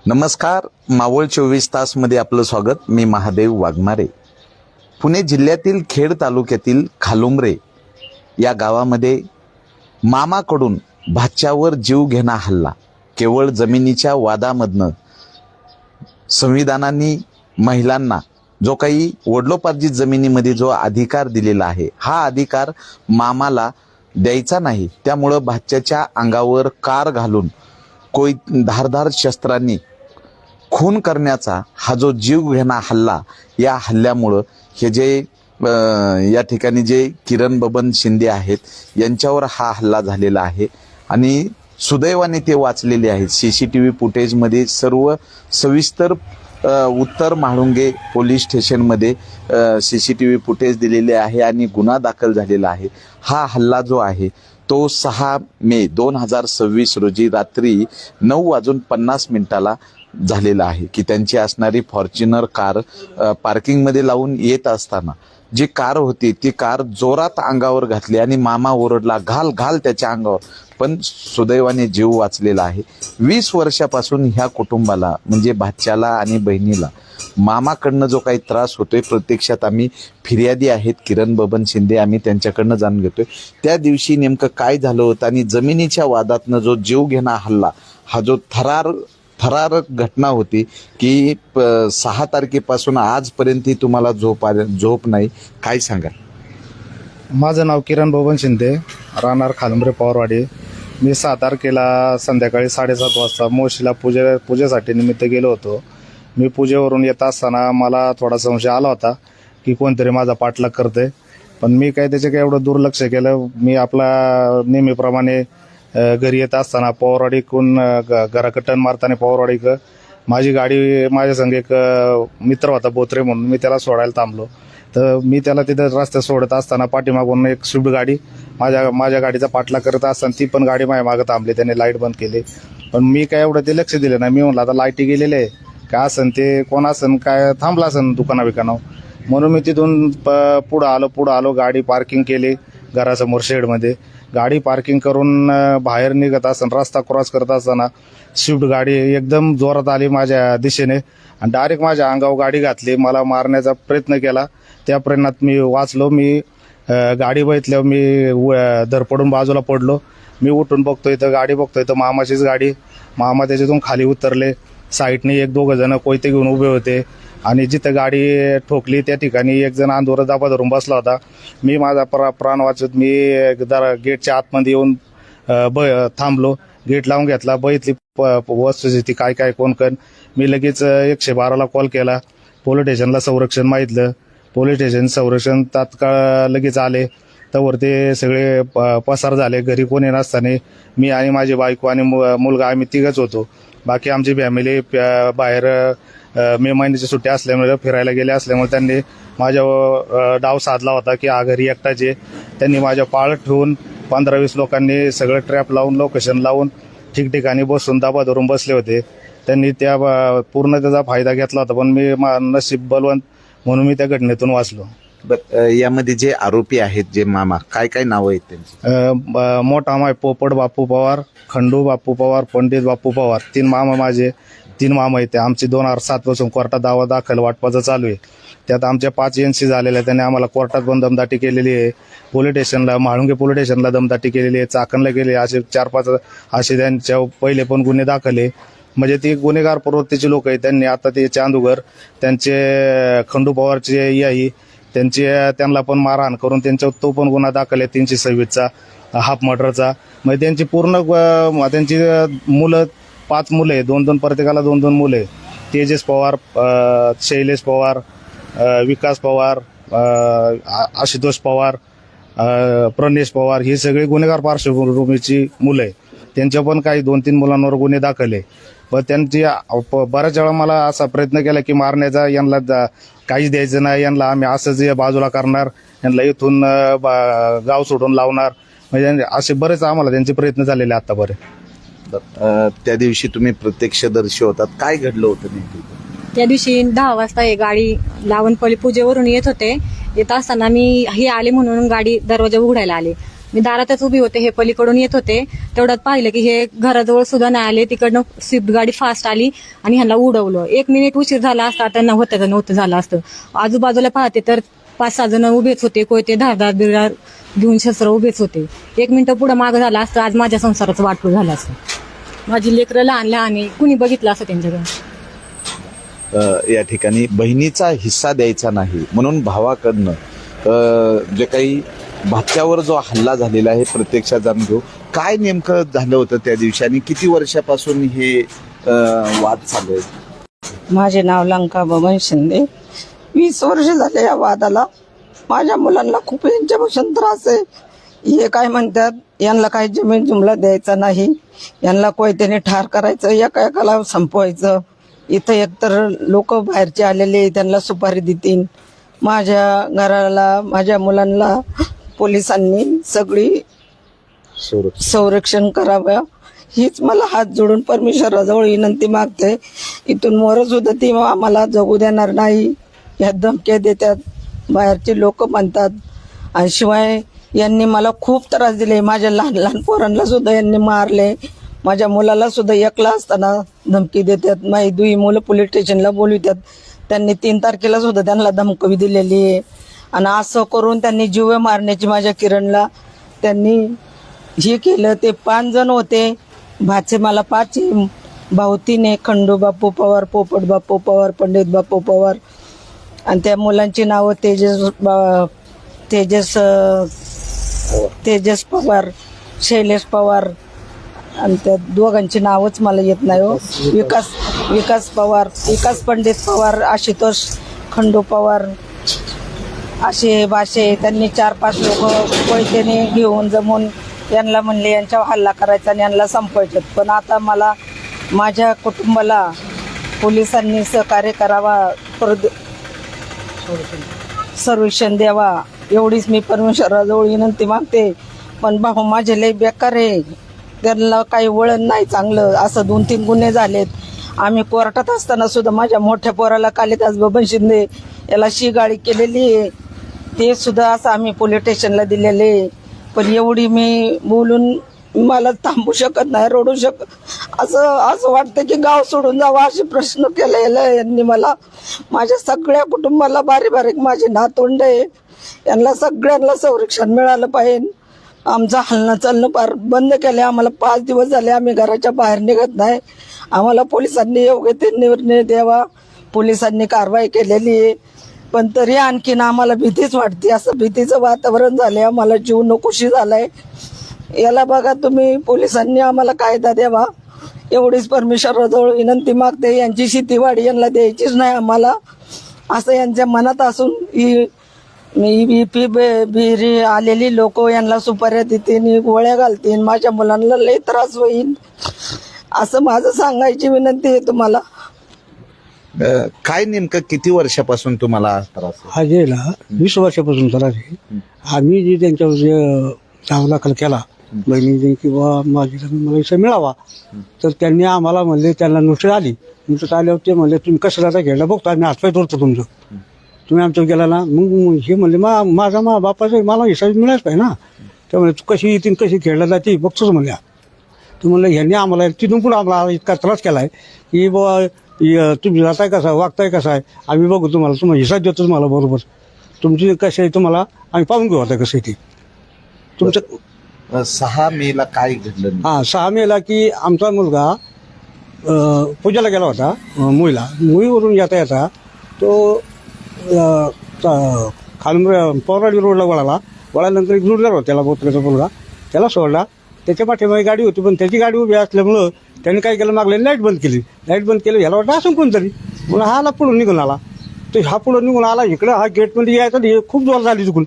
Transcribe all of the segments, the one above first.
नमस्कार, मावळ 24 तासमध्ये आपलं स्वागत. मी महादेव वाघमारे. पुणे जिल्ह्यातील खेड तालुक्यातील खालुंबरे या गावामध्ये मामाकडून भाच्यावर जीव घेणा हल्ला. केवळ जमिनीच्या वादामधनं संविधानाने महिलांना जो काही वडिलोपार्जित जमिनीमध्ये जो अधिकार दिलेला आहे, हा अधिकार मामाला द्यायचा नाही. त्यामुळं भाच्याच्या अंगावर कार घालून कोई धारदार शस्त्रांनी खून करण्याचा हा जो जीव घेणा हल्ला, या हल्ल्यामुळं हे जे या ठिकाणी जे किरण बबन शिंदे आहेत यांच्यावर हा हल्ला झालेला आहे आणि सुदैवाने ते वाचलेले आहेत. CCTV फुटेजमध्ये सर्व सविस्तर उत्तर म्हाळुंगे पोलीस स्टेशनमध्ये CCTV फुटेज दिलेले आहे आणि गुन्हा दाखल झालेला आहे. हा हल्ला जो आहे तो 6 मे 2026 रोजी रात्री 9:50 झालेला आहे की त्यांची असणारी फॉर्च्युनर कार पार्किंगमध्ये लावून येत असताना जी कार होती ती कार जोरात अंगावर घातली आणि मामा ओरडला, घाल घाल त्याच्या अंगावर, पण सुदैवाने जीव वाचलेला आहे. 20 वर्षापासून ह्या कुटुंबाला म्हणजे भाच्याला आणि बहिणीला मामाकडनं जो काही त्रास होतोय, प्रत्यक्षात आम्ही फिर्यादी आहेत किरण बबन शिंदे, आम्ही त्यांच्याकडनं जाणून घेतोय त्या दिवशी नेमकं काय झालं होतं आणि जमिनीच्या वादातनं जो जीव घेणा हल्ला, हा जो थरारक घटना होती की 6 तारखेपासून आजपर्यंत तुम्हाला झोप नाही. काय सांगाल? माझं नाव किरण बबन शिंदे, राहणार खालुंबरे पवारवाडी. मी 6 तारखेला संध्याकाळी 7:30 वाजता मोशीला पूजेसाठी निमित्त गेलो होतो. मी पूजेवरून येत असताना मला थोडा संशय आला होता की कोणतरी माझा पाठलाग करते, पण मी काय त्याचे काय एवढं दुर्लक्ष केलं. मी आपला नेहमीप्रमाणे घरी येत असताना पवारवाडीकडून घराकडे टर्न मारताना पवारवाडीक माझी गाडी, माझ्या संग एक मित्र होता बोत्रे म्हणून, मी त्याला सोडायला थांबलो. तर मी त्याला तिथं रस्त्यात सोडत असताना पाठीमागून एक स्विफ्ट गाडी माझ्या गाडीचा पाठलाग करत असताना ती पण गाडी माझ्या मागं थांबली. त्याने लाईट बंद केली, पण मी काय एवढं ते लक्ष दिलं नाही. मी म्हणलं आता लाईटी गेलेले आहे, काय असन ते कोण असन, काय थांबला असन दुकाना म्हणून मी तिथून पुढं आलो. गाडी पार्किंग केली घरासमोर शेडमध्ये. गाडी पार्किंग करून बाहेर निघत असताना, रस्ता क्रॉस करत असताना स्विफ्ट गाडी एकदम जोरात आली माझ्या दिशेने आणि डायरेक्ट माझ्या अंगावर गाडी घातली. मला मारण्याचा प्रयत्न केला, त्या प्रयत्नात मी वाचलो. मी गाडी बघितल्यावर मी धरपडून बाजूला पडलो. मी उठून बघतोय तर गाडी बघतोय तर मामाचीच गाडी. मामा त्याच्यातून खाली उतरले. साईडने 1-2 जण कोयते घेऊन उभे होते आणि जिथं गाडी ठोकली त्या ठिकाणी एक जण अंधारात दाबा धरून बसला होता. मी माझा प्राण वाचत मी गेटच्या आतमध्ये येऊन थांबलो. गेट लावून घेतला, बघितली वस्तुस्थिती काय कोण. मी लगेच 112ला कॉल केला. पोलीस स्टेशनला संरक्षण मागितलं. पोलीस स्टेशन संरक्षण तात्काळ लगेच आले. तर ते सगळे पसार झाले. घरी कोणी नसताना मी आणि माझी बायको आणि मुलगा आम्ही तिघच होतो. बाकी आमची फॅमिली बाहेर मे महिन्याची सुट्टी असल्यामुळे फिरायला गेले असल्यामुळे त्यांनी माझ्या डाव साधला होता की घरी एकटाच आहे. त्यांनी माझ्या पाळत ठेवून 15-20 लोकांनी सगळं ट्रॅप लावून लोकेशन लावून ठिकठिकाणी बसून दाबा धरून बसले होते. त्यांनी त्या पूर्ण त्याचा फायदा घेतला होता, पण मी नशीब बलवंत म्हणून मी त्या घटनेतून वाचलो. यामध्ये जे आरोपी आहेत, जे मामा, काय नावं आहेत त्यांची? मोठा मामा पोपट बापू पवार, खंडू बापू पवार, पंडित बापू पवार. 3 मामा माझे 3 मामा आहेत. आमची 2007 पासून कोर्टात दावा दाखल वाटपाचं चालू आहे. त्यात आमच्या 5 NC झालेल्या. त्याने आम्हाला कोर्टात पण दमदाटी केलेली आहे. पोलीस स्टेशनला, म्हाळुंगे पोलीस स्टेशनला दमदाटी केलेली आहे. चाकणला गेले. असे 4-5 असे त्यांच्या पहिले पण गुन्हे दाखल आहे. म्हणजे ती गुन्हेगार प्रवृत्तीचे लोक आहेत. त्यांनी आता ते चांदूगर, त्यांचे खंडू पवारचे याही त्यांना पण मारहाण करून त्यांच्यावर तो पण गुन्हा दाखल आहे 326चा, हाफ मर्डरचा. म्हणजे त्यांची पूर्ण त्यांची मुलं 5 मुलं आहे. 2-2 प्रत्येकाला 2-2 मुलं आहे. तेजस पवार, शैलेश पवार, विकास पवार, आशुतोष पवार, प्रणेश पवार, ही सगळी गुन्हेगार पार्श्वभूमीची मुलं आहे. त्यांच्या पण काही 2-3 मुलांवर गुन्हे दाखल आहे. पण त्यांची बऱ्याच वेळा मला असा प्रयत्न केला की मारण्याचा, यांना काहीच द्यायचं नाही, यांना आम्ही असंच बाजूला करणार, यांना इथून गाव सोडून लावणार. म्हणजे असे बरेच आम्हाला त्यांचे प्रयत्न झालेले आतापर्यंत. त्या दिवशी तुम्ही प्रत्यक्षदर्शी होतात, काय घडलं होतं नेमकं? त्या दिवशी 10 वाजता हे गाडी लावणपल्ली पूजेवरून येत होते. येत असताना मी हे आले म्हणून गाडी दरवाजा उघडायला आले मी दारातच उभी होते, हे पलीकडून येत होते. तेवढ्यात पाहिलं की हे घराजवळ सुद्धा नाही आले. तिकडनं स्विफ्ट गाडी फास्ट आली आणि ह्यांना उडवलं. 1 मिनिट उशीर झाला असता त्यांना नव्हतं झालं असतं. आजूबाजूला पाहते तर 5-6 जण उभेच होते, कोयते धारदार बिरदार घेऊन शस्त्र उभेच होते. 1 मिनिट पुढे मागं झालं असतं, आज माझ्या संसाराचं वाटलं झालं असतं. माझी लेकरं लहान लहान आहे, कुणी बघितलं असं त्यांच्याकडे. या ठिकाणी बहिणीचा हिस्सा द्यायचा नाही म्हणून भावाकडनं जे काही भाच्यावर जो हल्ला झालेला आहे प्रत्यक्षात जाणून घेऊ. काय नेमकं झालं होतं त्या दिवशी आणि किती वर्षापासून हे वाद चालू आहेत? माझे नाव लंका बबन शिंदे. 20 वर्ष झाले या वादाला. माझ्या मुलांना खूप यांच्यापासून त्रास आहे. हे काय म्हणतात, यांना काही जमीन जुमला द्यायचा नाही, यांना कोयत्याने ठार करायचं, एका एकाला संपवायचं. इथं एकतर लोक बाहेरचे आलेले त्यांना सुपारी देतील. माझ्या घराला माझ्या मुलांना पोलिसांनी सगळी संरक्षण करावं हीच मला हात जोडून परमेश्वराजवळ विनंती मागते. इथून मोर सुद्धा ती आम्हाला जगू देणार नाही या धमक्या देतात, बाहेरचे लोक म्हणतात. आणि शिवाय यांनी मला खूप त्रास दिले. माझ्या लहान लहान पोरांना सुद्धा यांनी मारले. माझ्या मुलाला सुद्धा एकला असताना धमकी देतात. माझी 2 मुलं पोलीस स्टेशनला बोलवितात. त्यांनी 3 तारखेला सुद्धा त्यांना धमकी दिलेली आहे. आणि असं करून त्यांनी जीव मारण्याची माझ्या किरणला त्यांनी हे केलं. ते 5 जण होते. भाचे मला 5 भाऊ 3 आहे. खंडू बापू पवार, पोपट बापू पवार, पंडित बापू पवार. आणि त्या मुलांची नावं तेजस पवार, शैलेश पवार. आणि त्या दोघांची नावच मला येत नाही हो. विकास पवार, विकास पंडित पवार, आशुतोष खंडू पवार असे भाषे. त्यांनी 4-5 लोक कोयत्याने घेऊन जमून यांना म्हणले यांच्यावर हल्ला करायचा आणि यांना संपवायचं. पण आता मला माझ्या कुटुंबाला पोलिसांनी सहकार्य करावा, संरक्षण द्यावा एवढीच मी परमेश्वराजवळ विनंती मागते. पण भाऊ माझे लय बेकार आहे, त्यांना काही वळण नाही चांगलं. असं 2-3 गुन्हे झालेत. आम्ही कोर्टात असताना सुद्धा माझ्या मोठ्या पोराला कालिदास बबन शिंदे याला शिगाळी केलेली आहे. ते सुद्धा असं आम्ही पोलीस स्टेशनला दिलेले. पण एवढी मी बोलून मला थांबू शकत नाही, रडू असं वाटतं की गाव सोडून जावं असे प्रश्न केलेला यांनी मला. माझ्या सगळ्या कुटुंबाला बारीक माझे नातवंड आहे, यांना सगळ्यांना संरक्षण मिळालं पाहिजे. आमचं हलणं चालणं फार बंद केलं. आम्हाला 5 दिवस झाले आम्ही घराच्या बाहेर निघत नाही. आम्हाला पोलिसांनी योग्य ते निर्णय द्यावा. पोलिसांनी कारवाई केलेली आहे, पण तरी आणखीन आम्हाला भीतीच वाटते. असं भीतीचं वातावरण झालंय, आम्हाला जीव नकोशी झालाय. याला बघा तुम्ही, पोलिसांनी आम्हाला कायदा द्यावा एवढीच परमेश्वराजवळ विनंती मागते. यांची शेतीवाडी यांना द्यायचीच नाही आम्हाला, असं यांच्या मनात असून बिरी आलेली लोक यांना सुपाऱ्या देतील, गोळ्या घालतील, माझ्या मुलांना लय त्रास होईल असं माझं सांगायची विनंती आहे तुम्हाला. काय नेमकं किती वर्षापासून तुम्हाला त्रास आहे? हा जेला 20 वर्षापासून त्रास आहे. आम्ही जे त्यांच्यावर दावा दाखल केला बहिणीने किंवा माझी मला विषय मिळावा, तर त्यांनी आम्हाला म्हणले, त्यांना नोटीस आल्यावर ते म्हणले तुम्ही कशाला घ्यायला बघतो, आम्ही हातपाय तोडतो तुमचं, तुम्ही आमच्यावर गेला ना. मग हे म्हणले माझा बापाचा मला हिसाब मिळायच पाहिजे ना. त्यामुळे तू कशी येतील कशी खेळला जाते बघतोच म्हणल्या. तू म्हणलं ह्यांनी आम्हाला तिथून पुढे आम्हाला इतका त्रास केला आहे की बाबा तुम्ही जाताय कसा वागताय कसा आहे आम्ही बघू, तुम्हाला हिसाब देतो तुम्हाला बरोबर, तुमची कशी आहे तुम्हाला आम्ही पाहून घेऊ आता कसं आहे ते तुमचं. 6 मेला काय घडलं? 6 मेला की आमचा मुलगा पूजेला गेला होता मुळीवरून येता तो खालून पवराडी रोडला वळाल्यानंतर एक जुडदार होता त्याला बोत्रेचा मुलगा, त्याला सोडला. त्याच्या पाठीमागे गाडी होती, पण त्याची गाडी उभी असल्यामुळं त्यांनी काय केलं, मागले लाईट बंद केली. ह्याला वाटतं असं कोणतरी, म्हणून हा पुढून निघून आला. तो हा पुढं निघून आला इकडं, हा गेटमध्ये यायचा, हे खूप जोर झाली चुकून.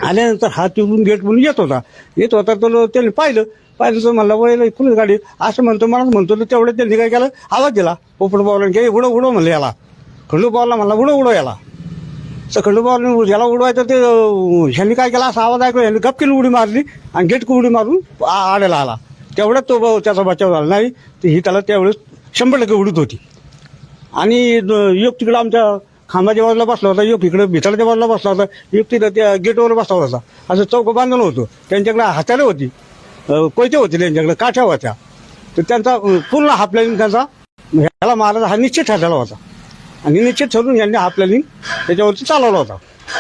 आल्यानंतर हा तिकडून गेटमधून येत होता तर त्यांनी पाहिलं तर म्हणला वळलं पुढे गाडी असं म्हणतो तर तेवढं त्यांनी काय केलं, आवाज दिला पोपट पावला की उडव म्हणलं याला. खंडू पावला म्हणला उडव याला. तर खंडू पावला याला उडवायचं, ते ह्यांनी काय केला असा आवाज ऐकला, ह्यांनी गपकीला उडी मारली आणि गेटक उडी मारून आड्याला आला. तेवढ्यात तो त्याचा बचाव झाला नाही, तर ही त्याला त्यावेळेस 100% उडत होती. आणि एक तिकडं आमच्या खांबाच्या बाजूला बसला होता, एक इकडे भितरच्या बाजूला बसला होता, एक तिथं त्या गेटवर बसला होता. असं चौक बांधलं होतं. त्यांच्याकडे हाताने होती, कोयते होते त्यांच्याकडे, काठ्या होत्या. तर त्यांचा पूर्ण हा प्लॅनिंग त्यांचा ह्याला मारायचा हा निश्चित ठरलेला होता. आणि निश्चित ठरून यांनी हा प्लॅनिंग त्याच्यावरती चालवला होता.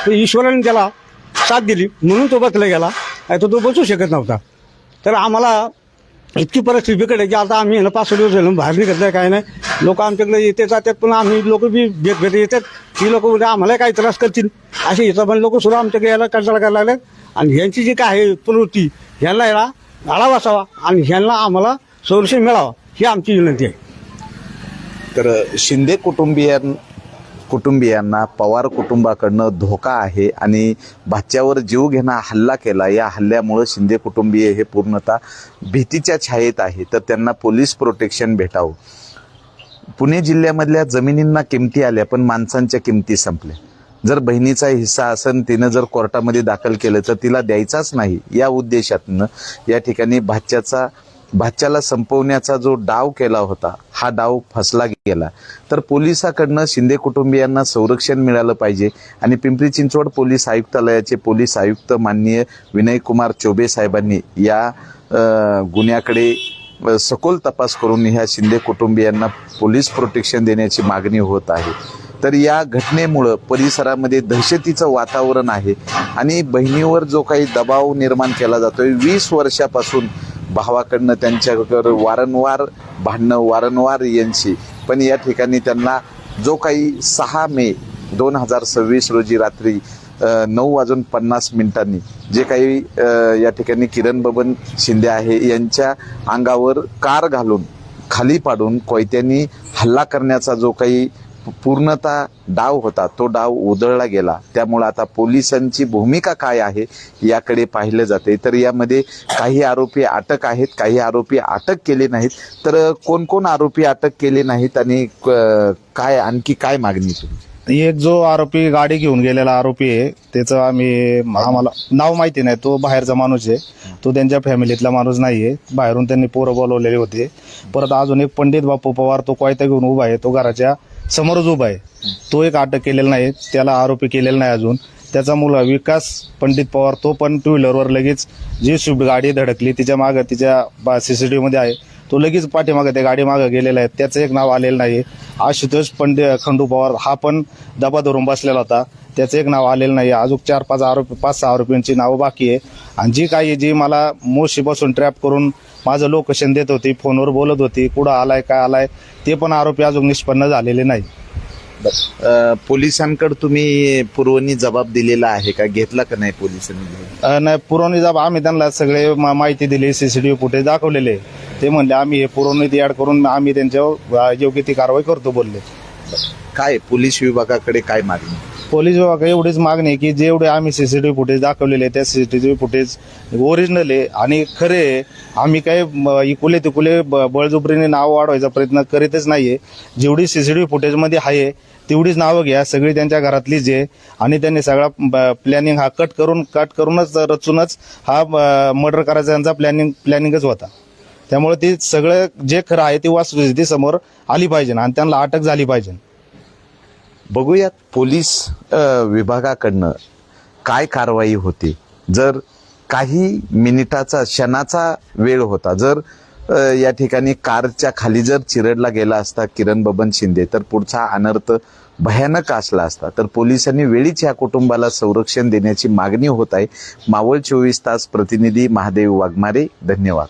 तर ईश्वराने त्याला साथ दिली म्हणून तो बसला गेला, नाही तर तो बसू शकत नव्हता. तर आम्हाला इतकी परिस्थिती बिकट आहे की आता आम्ही 5 दिवस झालं बाहेर निघत नाही, काय नाही. लोक आमच्याकडे येते जातात, पण आम्ही लोक बी भेट येतात. ती लोक उद्या आम्हाला काही त्रास करतील असे येतात, पण लोक सुद्धा आमच्याकडे यायला कंटाळा करायला लागले. आणि ह्यांची जी काय आहे प्रवृत्ती, ह्यांना याला आळा बसावा आणि ह्यांना आम्हाला संरक्षण मिळावं ही आमची विनंती आहे. तर शिंदे कुटुंबियांना पवार कुटुंबाकडनं धोका आहे आणि भाच्यावर जीव घेणा हल्ला केला. या हल्ल्यामुळे शिंदे कुटुंबीय हे पूर्णतः भीतीच्या छायेत आहे. तर त्यांना पोलीस प्रोटेक्शन भेटावं. पुणे जिल्ह्यामधल्या जमिनींना किमती आल्या, पण माणसांच्या किमती संपल्या. जर बहिणीचा हिस्सा असन, तिनं जर कोर्टामध्ये दाखल केलं तर तिला द्यायचाच नाही, या उद्देशातनं या ठिकाणी भाच्याला संपवण्याचा जो डाव केला होता, हा डाव फसला गेला. तर पोलिसाकडनं शिंदे कुटुंबियांना संरक्षण मिळालं पाहिजे. आणि पिंपरी चिंचवड पोलीस आयुक्तालयाचे पोलीस आयुक्त माननीय विनयकुमार चौबे साहेबांनी या गुन्ह्याकडे सखोल तपास करून ह्या शिंदे कुटुंबियांना पोलीस प्रोटेक्शन देण्याची मागणी होत आहे. तर या घटनेमुळं परिसरामध्ये दहशतीचं वातावरण आहे आणि बहिणीवर जो काही दबाव निर्माण केला जातोय, 20 वर्षापासून भावाकडनं त्यांच्यावर वारंवार भांडणं, वारंवार यांची, पण या ठिकाणी त्यांना जो काही 6 मे 2026 रोजी रात्री 9:50 जे काही या ठिकाणी किरण बबन शिंदे आहे यांच्या अंगावर कार घालून खाली पाडून कोयत्यांनी हल्ला करण्याचा जो काही पूर्णतः डाव होता, तो डाव उधळला गेला. त्यामुळे आता पोलिसांची भूमिका काय आहे याकडे पाहिलं जाते. तर यामध्ये काही आरोपी अटक आहेत, काही आरोपी अटक केले नाहीत. तर कोण आरोपी अटक केले नाहीत आणि काय आणखी काय मागणी तुमची? एक जो आरोपी गाडी घेऊन गेलेला आरोपी आहे, त्याचं आम्हाला नाव माहिती नाही. तो बाहेरचा माणूस आहे, तो त्यांच्या फॅमिलीतला माणूस नाहीये. बाहेरून त्यांनी पोरं बोलवलेले होते. परत अजून एक पंडित बापू पवार, तो कोयता घेऊन उभा आहे, तो घराच्या समोरच उभा आहे. तो एक अटक केलेला नाही, त्याला आरोपी केलेला नाही अजून. त्याचा मुलगा विकास पंडित पवार, तो पण 2 व्हीलरवर लगेच जी स्विफ्ट गाडी धडकली तिच्या मागं, तिच्या CCTV मध्ये आहे, तो लगेच पाठीमागं त्या गाडी मागं गेलेला आहे. त्याचं एक नाव आलेलं नाही. आशुतोष खंडू पवार हा पण दबा धरून बसलेला होता, त्याचं एक नाव आलेलं नाही. अजून 5-6 आरोपींची नावं बाकी आहे. आणि जी मला मोशीपासून ट्रॅप करून माझं लोकेशन देत होती, फोनवर बोलत होती, कुठं आलाय काय आलाय, ते पण आरोपी अजून निष्पन्न झालेले नाही. पोलिसांकडे तुम्ही पुरवणी जबाब दिलेला आहे का, घेतला का नाही पोलिसांनी? नाही, पुरवणी जबाब आम्ही त्यांना सगळे माहिती दिली, CCTV फुटेज दाखवलेले. ते म्हणले आम्ही हे पुरवणी ऍड करून आम्ही त्यांच्यावर योग्य ती कारवाई करतो बोलले. काय पोलीस विभागाकडे काय मागणी? पोलीस विभाग एवढीच मागणी आहे की जेवढे आम्ही CCTV फुटेज दाखवलेले त्या CCTV फुटेज ओरिजिनल आहे आणि खरे आहे. आम्ही काही इकुले तिकुले बळजुबरीने नाव वाढवायचा प्रयत्न करीतच नाहीये. जेवढी CCTV फुटेजमध्ये आहे तेवढीच नावं घ्या, सगळी त्यांच्या घरातलीच आहे. आणि त्यांनी सगळा प्लॅनिंग हा कट करूनच रचूनच हा मर्डर करायचा त्यांचा प्लॅनिंगच होता. त्यामुळे ते सगळं जे खरं आहे ती वास्तुस्थिती समोर आली पाहिजे आणि त्यांना अटक झाली पाहिजे. बघूयात पोलीस विभागाकडनं काय कारवाई होते. जर काही मिनिटाचा क्षणाचा वेळ होता, जर या ठिकाणी कारच्या खाली जर चिरडला गेला असता किरण बबन शिंदे, तर पुढचा अनर्थ भयानक असला असता. तर पोलिसांनी वेळीच या कुटुंबाला संरक्षण देण्याची मागणी होत आहे. मावळ 24 तास प्रतिनिधी महादेव वाघमारे, धन्यवाद.